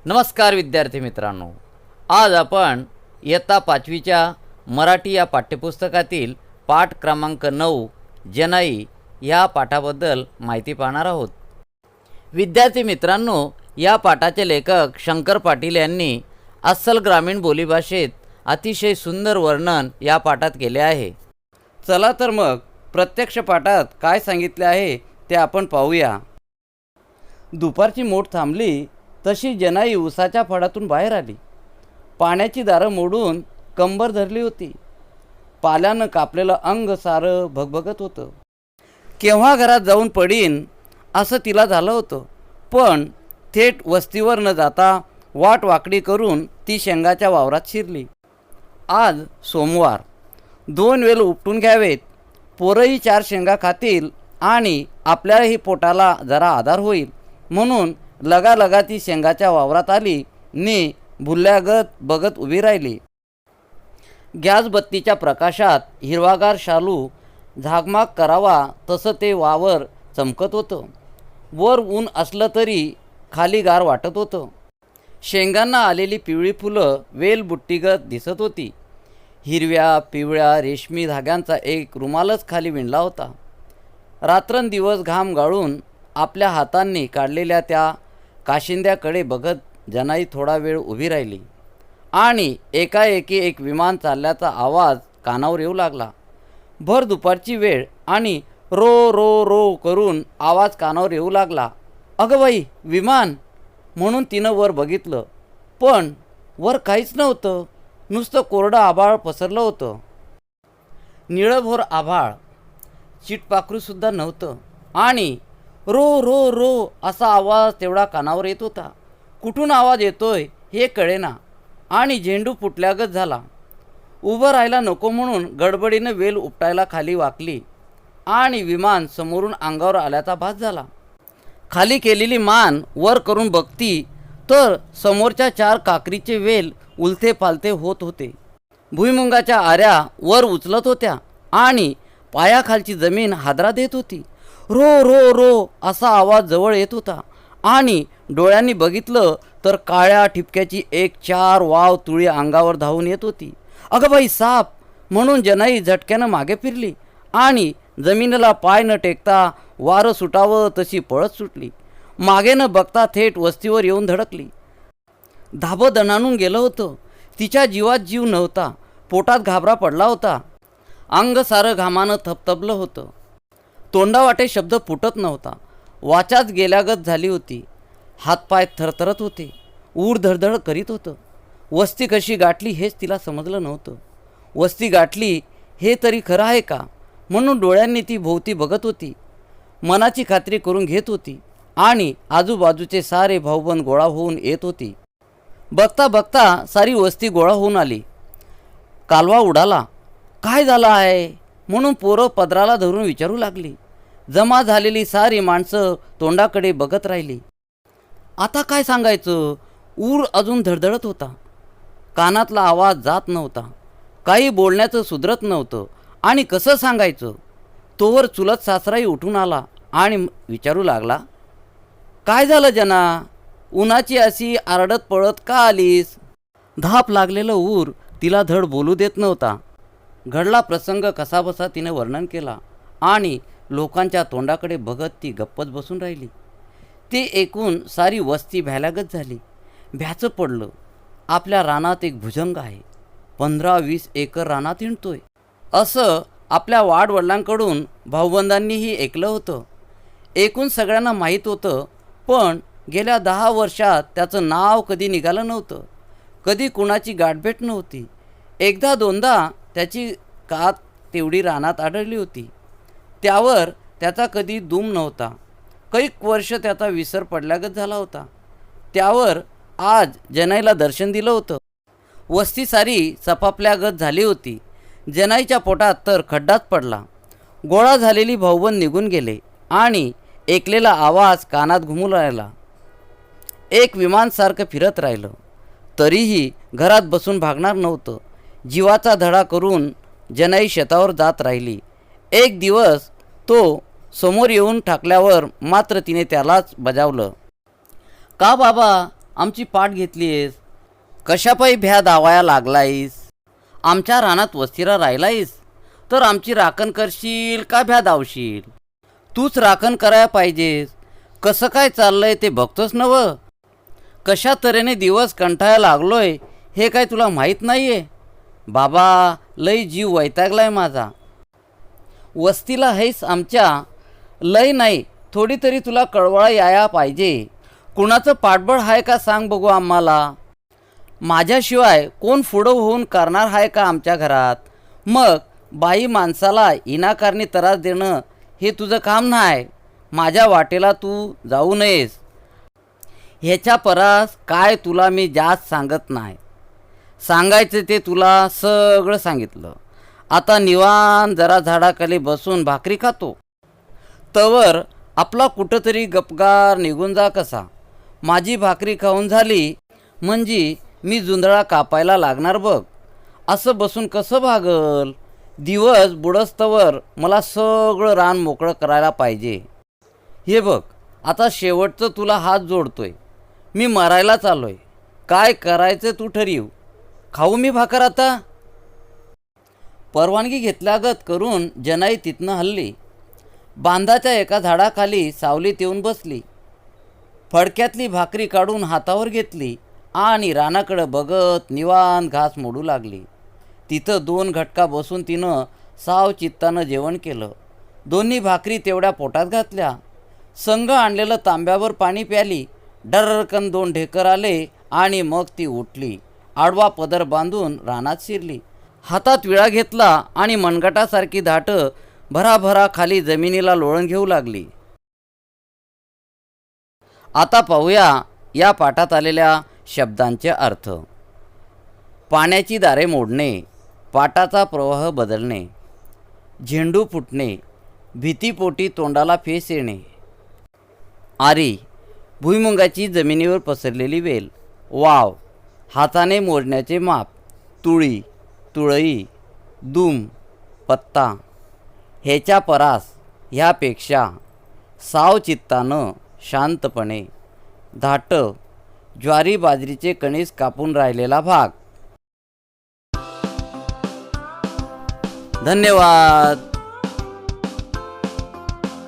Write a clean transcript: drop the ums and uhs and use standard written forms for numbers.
नमस्कार विद्यार्थी मित्रांनो, आज आपण इयत्ता 5वीच्या मराठी या पाठ्यपुस्तकातील पाठ क्रमांक 9 जनाई या पाठाबद्दल माहिती पाहणार आहोत। विद्यार्थी मित्रांनो, या पाठाचे लेखक शंकर पाटील यांनी अस्सल ग्रामीण बोलीभाषेत अतिशय सुंदर वर्णन या पाठात केले आहे। चला तर मग प्रत्यक्ष पाठात काय सांगितले आहे ते आपण पाहूया। दुपारची मोठ थांबली तशी जनाई उसाच्या फडातून बाहेर आली। पाण्याची दारं मोडून कंबर धरली होती। पाल्यानं कापलेलं अंग सारं भगभगत होतं। केव्हा घरात जाऊन पडीन असं तिला झालं होतं, पण थेट वस्तीवर न जाता वाट वाकडी करून ती शेंगाच्या वावरात शिरली। आज सोमवार, 2 वेल उपटून घ्यावेत, पोरंही 4 शेंगा खातील आणि आपल्याही पोटाला जरा आधार होईल म्हणून लगालगा ती शेंगाच्या वावरात आली नी भुल्ल्यागत बघत उभी राहिली। गॅस बत्तीच्या प्रकाशात हिरवागार शालू झागमाग करावा तसं ते वावर चमकत होतं। वर ऊन असलं तरी खाली गार वाटत होतं। शेंगांना आलेली पिवळी फुलं वेलबुट्टीगत दिसत होती। हिरव्या पिवळ्या रेशमी धाग्यांचा एक रुमालच खाली विणला होता। रात्रंदिवस घाम गाळून आपल्या हातांनी काढलेल्या त्या काशिंद्याकडे बघत जनाई थोडा वेळ उभी राहिली आणि एकाएकी एक विमान चालल्याचा आवाज कानावर येऊ लागला। भर दुपारची वेळ आणि रो रो रो करून आवाज कानावर येऊ लागला। अगं बाई, विमान म्हणून तिनं वर बघितलं, पण वर काहीच नव्हतं। नुसतं कोरडं आभाळ पसरलं होतं। निळभोर आभाळ, चिटपाखरूसुद्धा नव्हतं आणि रो रो रो असा आवाज तेवढा कानावर येत होता। कुठून आवाज येतोय हे कळेना आणि झेंडू फुटल्यागत झाला। उभं राहायला नको म्हणून गडबडीनं वेल उपटायला खाली वाकली आणि विमान समोरून अंगावर आल्याचा भास झाला। खाली केलेली मान वर करून बघती तर समोरच्या 4 काकरीचे वेल उलथे पालथे होत होते। भुईमुंगाच्या आऱ्या वर उचलत होत्या आणि पायाखालची जमीन हादरा देत होती। रो रो रो असा आवाज जवळ येत होता आणि डोळ्यांनी बघितलं तर काळ्या ठिपक्याची एक 4 वाव तुळी अंगावर धावून येत होती। अगं बाई, साप म्हणून जनाई झटक्यानं मागे फिरली आणि जमिनीला पाय न टेकता वारं सुटावं तशी पळत सुटली। मागे न बघता थेट वस्तीवर येऊन धडकली। धाबं दणाणून गेलं होतं। तिच्या जीवात जीव नव्हता। पोटात घाबरा पडला होता। अंग सारं घामानं थपथपलं होतं। तोंडावाटे शब्द फुटत नव्हता। वाचाच गेल्यागत झाली होती। हातपाय थरथरत होते। ऊर धडधड करीत होतं। वस्ती कशी गाठली हेच तिला समजलं नव्हतं। वस्ती गाठली हे तरी खरं आहे का म्हणून डोळ्यांनी ती भोवती बघत होती। मनाची खात्री करून घेत होती आणि आजूबाजूचे सारे भाऊबंद गोळा होऊन येत होती। बघता बघता सारी वस्ती गोळा होऊन आली। कालवा उडाला। काय झालं आहे म्हणून पोरं पदराला धरून विचारू लागली। जमा झालेली सारी माणसं तोंडाकडे बघत राहिली। आता काय सांगायचं? ऊर अजून धडधडत होता। कानातला आवाज जात नव्हता। काही बोलण्याचं सुधरत नव्हतं आणि कसं सांगायचं? तोवर चुलत सासराही उठून आला आणि विचारू लागला, काय झालं जना? उन्हाची अशी आरडत पळत का आलीस? धाप लागलेलं ऊर तिला धड बोलू देत नव्हता। घडला प्रसंग कसाबसा तिने वर्णन केला आणि लोकांच्या तोंडाकडे बघत ती गप्पच बसून राहिली। ते ऐकून सारी वस्ती भ्याल्यागत झाली। भ्याचं पडलं, आपल्या रानात एक भुजंग आहे, 15-20 एकर रानात हिंडतोय असं आपल्या वाडवडिलांकडून भाऊबंदांनीही ऐकलं होतं। एकूण सगळ्यांना माहीत होतं, पण गेल्या 10 वर्षात त्याचं नाव कधी निघालं नव्हतं। कधी कुणाची गाठभेट नव्हती। एकदा दोनदा त्याची कात तेवढी रानात आढळली होती। त्यावर त्याचा कधी दूम नव्हता। कैक वर्ष त्याचा विसर पडल्यागत झाला होता। त्यावर आज जनाईला दर्शन दिलं होतं। वस्ती सारी चपापल्यागत झाली होती। जनाईच्या पोटात तर खड्डाच पडला। गोळा झालेली भाऊबंद निघून गेले आणि ऐकलेला आवाज कानात घुमू लागला। एक विमानसारखं फिरत राहिलं तरीही घरात बसून भागणार नव्हतं। जीवाचा धडा करून जनाई शेतावर जात राहिली। एक दिवस तो समोर येऊन ठाकल्यावर मात्र तिने त्यालाच बजावलं, का बाबा, आमची पाठ घेतलीयस? कशापायी भ्या दावाया लागलायस? आमच्या रानात वस्तीला राहिलायस तर आमची राखण करशील का भ्या धावशील? तूच राखण करायला पाहिजेस. कसं काय चाललंय ते बघतोस नवं? कशा तऱ्हेने दिवस कंटाळा लागलोय हे काय तुला माहीत नाही आहे? बाबा, लय जीव वैतागलाय माझा. वस्तीला हैस आमच्या, लय नाही थोडी तरी तुला कळवळा याया पाहिजे. कुणाचं पाठबळ आहे का सांग बघू आम्हाला. माझ्याशिवाय कोण पुढं होऊन करणार आहे का आमच्या घरात? मग बाई माणसाला इनाकारणी त्रास देणं हे तुझं काम नाही. माझ्या वाटेला तू जाऊ नयेस. ह्याच्या परास काय तुला मी जास्त सांगत नाही. सांगायचं ते तुला सगळं सांगितलं. आता निवांत जरा झाडाखाली बसून भाकरी खातो. तवर आपला कुठंतरी गपगार निघून जा कसा. माझी भाकरी खाऊन झाली म्हणजे मी जुंधळा कापायला लागणार बघ. असं बसून कसं भागल? दिवस बुडस्तवर मला सगळं रान मोकळं करायला पाहिजे. हे बघ, आता शेवटचं तुला हात जोडतोय. मी मरायलाच आलोय. काय करायचं तू ठरव. खाऊ मी भाकर आता? परवानगी घेतल्यागत करून जनाई तिथनं हल्ली. बांधाच्या एका झाडाखाली सावलीत येऊन बसली. फडक्यातली भाकरी काढून हातावर घेतली आणि रानाकडे बघत निवांत घास मोडू लागली. तिथं 2 घटका बसून तिनं सावचित्तानं जेवण केलं. दोन्ही भाकरी तेवढ्या पोटात घातल्या. संग आणलेलं तांब्यावर पाणी प्याली. डरकन 2 ढेकर आले आणि मग ती उठली. आडवा पदर बांधून रानात शिरली. हातात विळा घेतला आणि मनगटासारखी धाटं भराभरा खाली जमिनीला लोळण घेऊ लागली. आता पाहूया या पाठात आलेल्या शब्दांचे अर्थ. पाण्याची दारे मोडणे, पाटाचा प्रवाह बदलणे, झेंडू फुटणे, भीतीपोटी तोंडाला फेस येणे. आरी, भुईमुगाची जमिनीवर पसरलेली वेल. वाव, हाताने मोजण्याचे माप. तुळी, तुळई, दुम, पत्ता. ह्याच्या परास, ह्यापेक्षा. सावचित्तानं, शांतपणे. धाट, ज्वारी बाजरीचे कणीस कापून राहिलेला भाग. धन्यवाद.